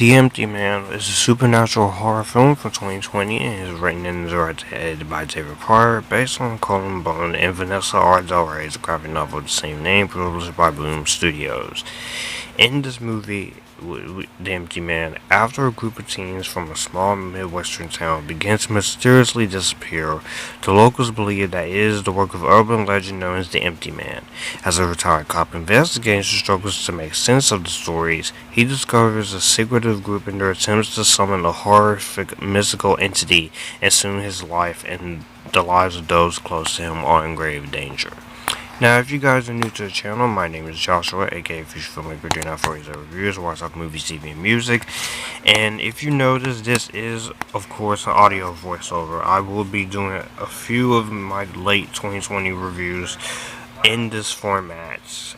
The Empty Man is a supernatural horror film from 2020 and is written and directed by David Pryor, based on Cullen Bunn and Vanesa R's graphic novel of the same name, published by Bloom Studios. In this movie, The Empty Man, after a group of teens from a small Midwestern town begins to mysteriously disappear, the locals believe that it is the work of urban legend known as the Empty Man. As a retired cop investigator struggles to make sense of the stories, he discovers a secretive group in their attempts to summon a horrific mystical entity, and soon his life and the lives of those close to him are in grave danger. Now, if you guys are new to the channel, my name is Joshua, aka Future Filmmaker, doing out for his reviews where I talk movies, TV, and music. And if you notice, this is, of course, an audio voiceover. I will be doing a few of my late 2020 reviews in this format,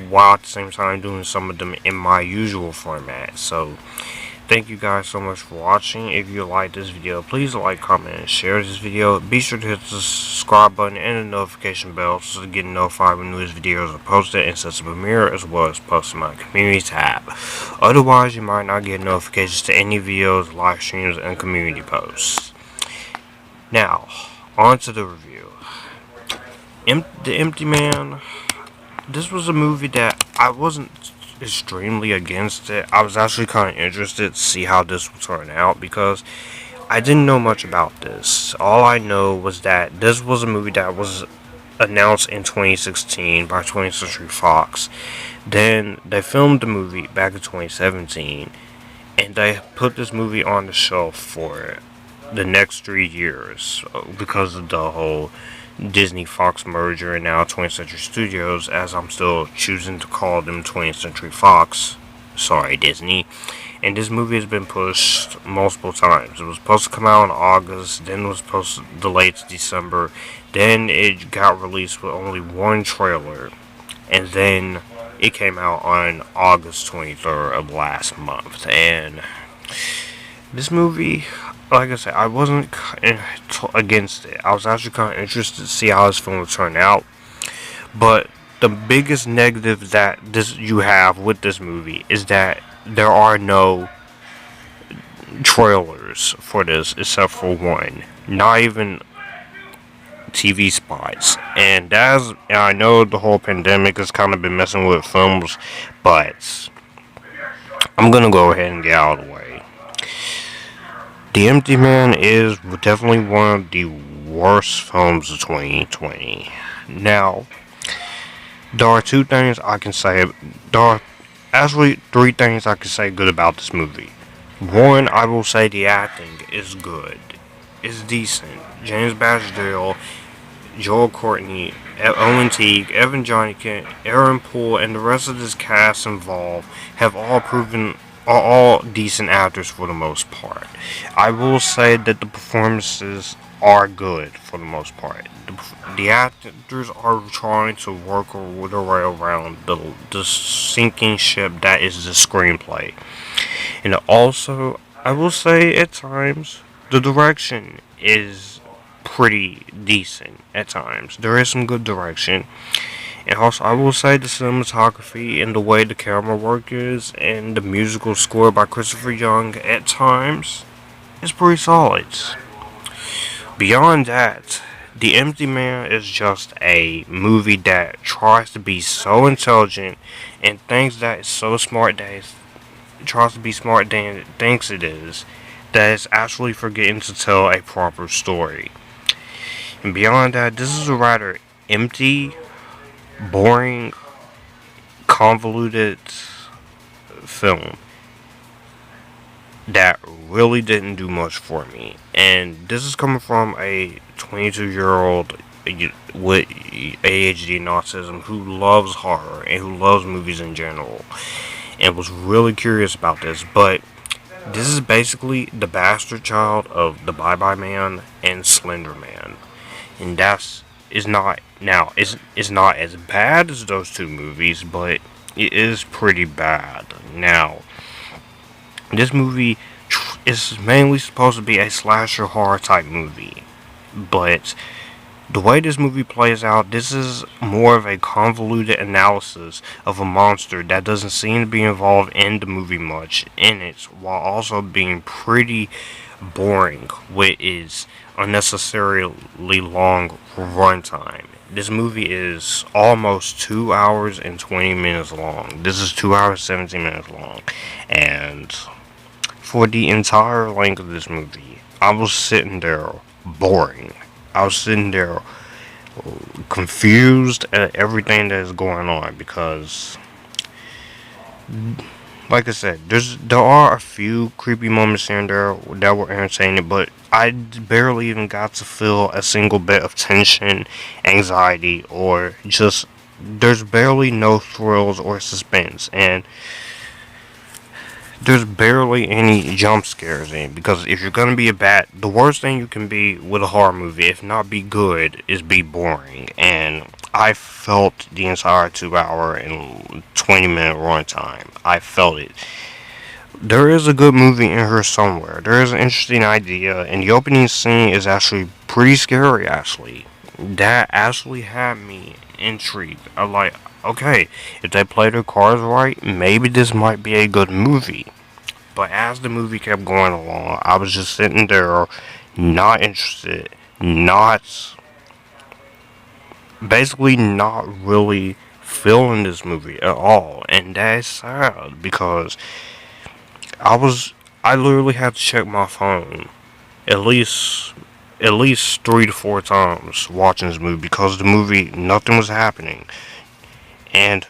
while at the same time doing some of them in my usual format. So, thank you guys so much for watching. If you like this video, please like, comment, and share this video. Be sure to hit the subscribe button and the notification bell so to get notified when newest videos are posted and set to premiere, as well as post in my community tab. Otherwise, you might not get notifications to any videos, live streams, and community posts. Now, on to the review. The Empty Man. This was a movie that I wasn't extremely against it. I was actually kind of interested to see how this would turn out because I didn't know much about this. All I know was that this was a movie that was announced in 2016 by 20th Century Fox. Then they filmed the movie back in 2017, and they put this movie on the shelf for the next 3 years because of the whole Disney-Fox merger, and now 20th Century Studios, as I'm still choosing to call them 20th Century Fox. Sorry, Disney. And this movie has been pushed multiple times. It was supposed to come out in August, then it was supposed to delay to December, then it got released with only one trailer, and then it came out on August 23rd of last month. And this movie, like I said, I wasn't against it. I was actually kind of interested to see how this film would turn out. But the biggest negative that you have with this movie is that there are no trailers for this except for one. Not even TV spots. And I know the whole pandemic has kind of been messing with films, but I'm gonna go ahead and get out of the way. The Empty Man is definitely one of the worst films of 2020. Now, there are two things I can say. There are actually three things I can say good about this movie. One, I will say the acting is good. It's decent. James Badgedale, Joel Courtney, Owen Teague, Evan Johnnykin, Aaron Poole, and the rest of this cast involved are all decent actors for the most part. I will say that the performances are good for the most part. The actors are trying to work their way around the sinking ship that is the screenplay. And also, I will say at times, the direction is pretty decent at times. There is some good direction. And also, I will say the cinematography and the way the camera work is, and the musical score by Christopher Young at times is pretty solid. Beyond that, The Empty Man is just a movie that tries to be so intelligent and thinks that it's so smart that it tries to be smart than it thinks it is, that it's actually forgetting to tell a proper story. And beyond that, this is a rather empty, boring, convoluted film that really didn't do much for me. And this is coming from a 22-year-old with ADHD and autism who loves horror and who loves movies in general, and was really curious about this. But this is basically the bastard child of The Bye Bye Man and Slender Man, and it's not as bad as those two movies, but it is pretty bad. Now, this movie is mainly supposed to be a slasher horror type movie, but The way this movie plays out, this is more of a convoluted analysis of a monster that doesn't seem to be involved in the movie much in it, while also being pretty boring with its unnecessarily long runtime. This movie is almost 2 hours and 20 minutes long. This is 2 hours 17 minutes long. And for the entire length of this movie, I was sitting there boring. I was sitting there confused at everything that is going on because, like I said, there are a few creepy moments here and there that were entertaining, but I barely even got to feel a single bit of tension, anxiety, or just there's barely no thrills or suspense, and there's barely any jump scares in, because if you're gonna be a bat, the worst thing you can be with a horror movie, if not be good, is be boring. And I felt the entire 2 hour and 20-minute runtime. I felt it. There is a good movie in here somewhere. There is an interesting idea, and the opening scene is actually pretty scary, actually. That actually had me intrigued. I'm like, okay, if they play their cards right, maybe this might be a good movie. But as the movie kept going along, I was just sitting there, not interested, basically not really feeling this movie at all. And that's sad, because I literally had to check my phone at least 3 to 4 times watching this movie, because the movie, nothing was happening. And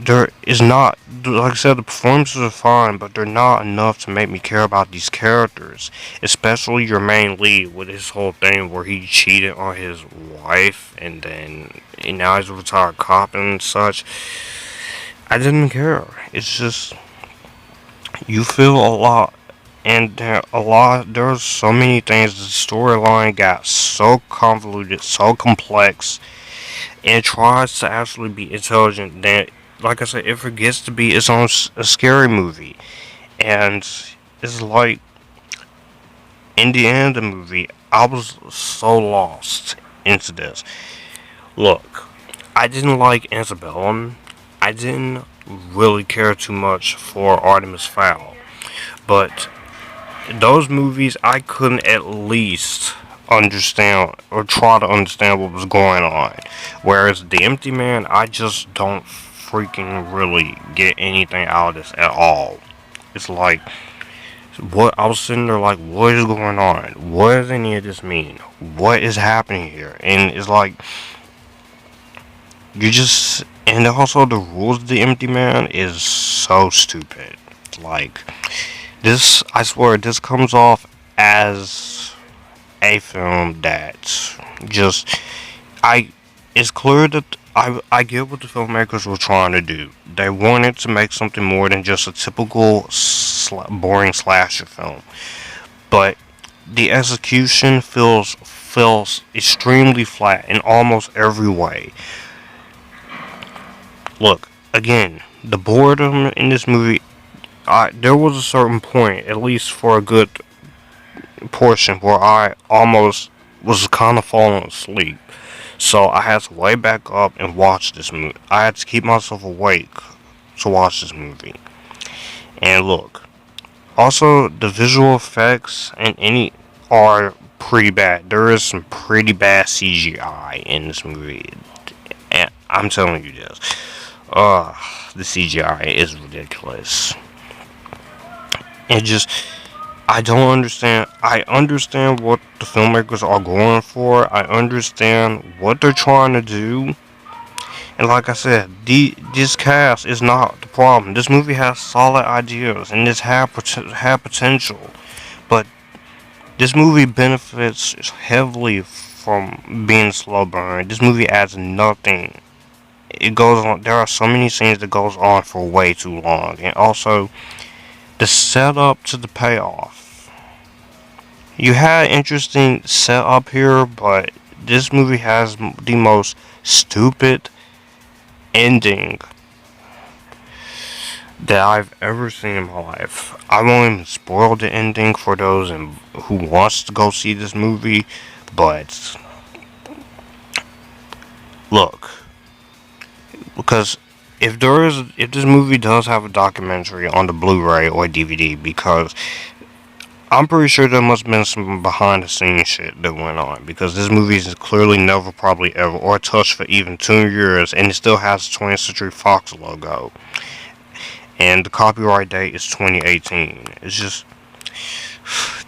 there is not, like I said, the performances are fine, but they're not enough to make me care about these characters, especially your main lead with his whole thing where he cheated on his wife and then now he's a retired cop and such. I didn't care. It's just, you feel a lot, and there's so many things. The storyline got so convoluted, so complex, and tries to actually be intelligent that, like I said, it forgets to be its own a scary movie. And it's like, in the end of the movie, I was so lost into this. Look, I didn't like Antebellum. I didn't really care too much for Artemis Fowl. But those movies, I couldn't at least understand or try to understand what was going on. Whereas The Empty Man, I just don't freaking really get anything out of this at all. It's like, what I was sitting there like, what is going on? What does any of this mean? What is happening here? And it's like, and also the rules of The Empty Man is so stupid. Like, this, I swear, this comes off as a film that just, it's clear that I get what the filmmakers were trying to do. They wanted to make something more than just a typical boring slasher film. But the execution feels extremely flat in almost every way. Look, again, the boredom in this movie, there was a certain point, at least for a good portion, where I almost was kind of falling asleep. So I had to lay back up and watch this movie. I had to keep myself awake to watch this movie. And look, also the visual effects and any are pretty bad. There is some pretty bad CGI in this movie. And I'm telling you this. The CGI is ridiculous. And just, I don't understand. I understand what the filmmakers are going for. I understand what they're trying to do. And like I said, this cast is not the problem. This movie has solid ideas and this had potential. But this movie benefits heavily from being slow burn. This movie adds nothing. It goes on. There are so many scenes that goes on for way too long, and also the setup to the payoff. You had interesting setup here, but this movie has the most stupid ending that I've ever seen in my life. I won't even spoil the ending for those who wants to go see this movie, but Look, because if this movie does have a documentary on the Blu-ray or DVD, because I'm pretty sure there must have been some behind the scenes shit that went on, because this movie is clearly never, probably ever, or touched for even 2 years, and it still has the 20th Century Fox logo. And the copyright date is 2018. It's just,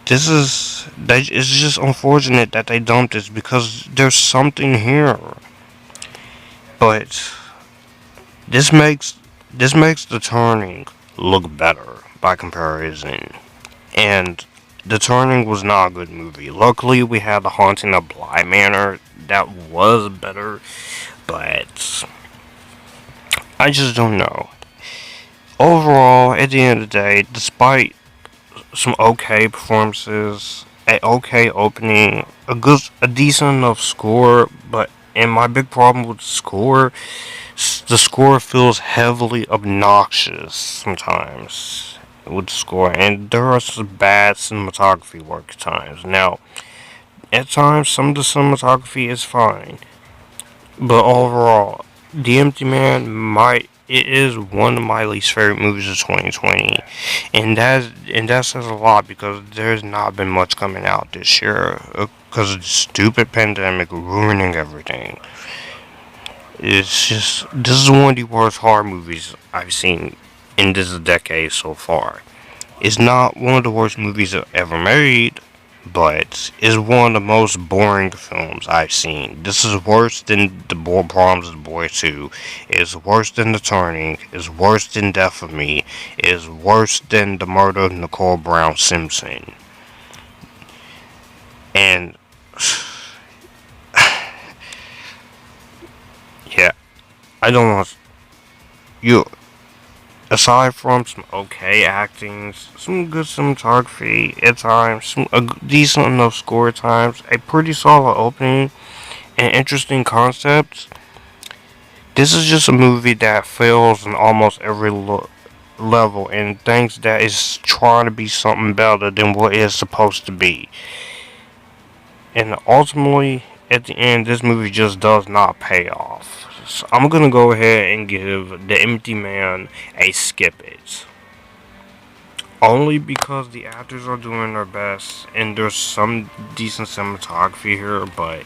it's just unfortunate that they dumped this, because there's something here. But this makes the Turning look better by comparison. And The Turning was not a good movie. Luckily, we had The Haunting of Bly Manor that was better, but I just don't know. Overall, at the end of the day, despite some okay performances, a okay opening, a decent enough score, and my big problem with the score feels heavily obnoxious sometimes with the score, and there are some bad cinematography work at times. Now, at times, some of the cinematography is fine, but overall, The Empty Man it is one of my least favorite movies of 2020, and that says a lot, because there's not been much coming out this year because of the stupid pandemic ruining everything. It's just, this is one of the worst horror movies I've seen in this decade so far. It's not one of the worst movies I've ever made, but it's one of the most boring films I've seen. This is worse than The Problems of the Boy 2. It's worse than The Turning. It's worse than Death of Me. It's worse than The Murder of Nicole Brown Simpson. And yeah, I don't want you. Aside from some okay acting, some good cinematography at times, a decent enough score at times, a pretty solid opening, and interesting concepts, this is just a movie that fails on almost every level and thinks that it's trying to be something better than what it's supposed to be. And ultimately, at the end, this movie just does not pay off. So I'm gonna go ahead and give The Empty Man a skip it. Only because the actors are doing their best and there's some decent cinematography here, but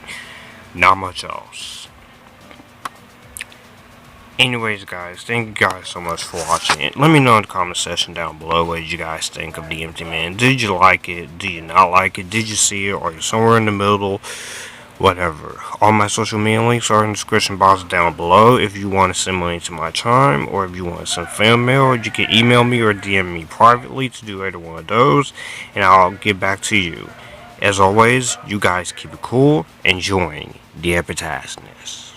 not much else. Anyways, guys, thank you guys so much for watching it. Let me know in the comment section down below what did you guys think of The Empty Man. Did you like it? Did you not like it? Did you see it? Are you somewhere in the middle? Whatever. All my social media links are in the description box down below. If you want to send money to my chime, or if you want to send fan mail, you can email me or DM me privately to do either one of those, and I'll get back to you. As always, you guys keep it cool, enjoying the Epictasticness.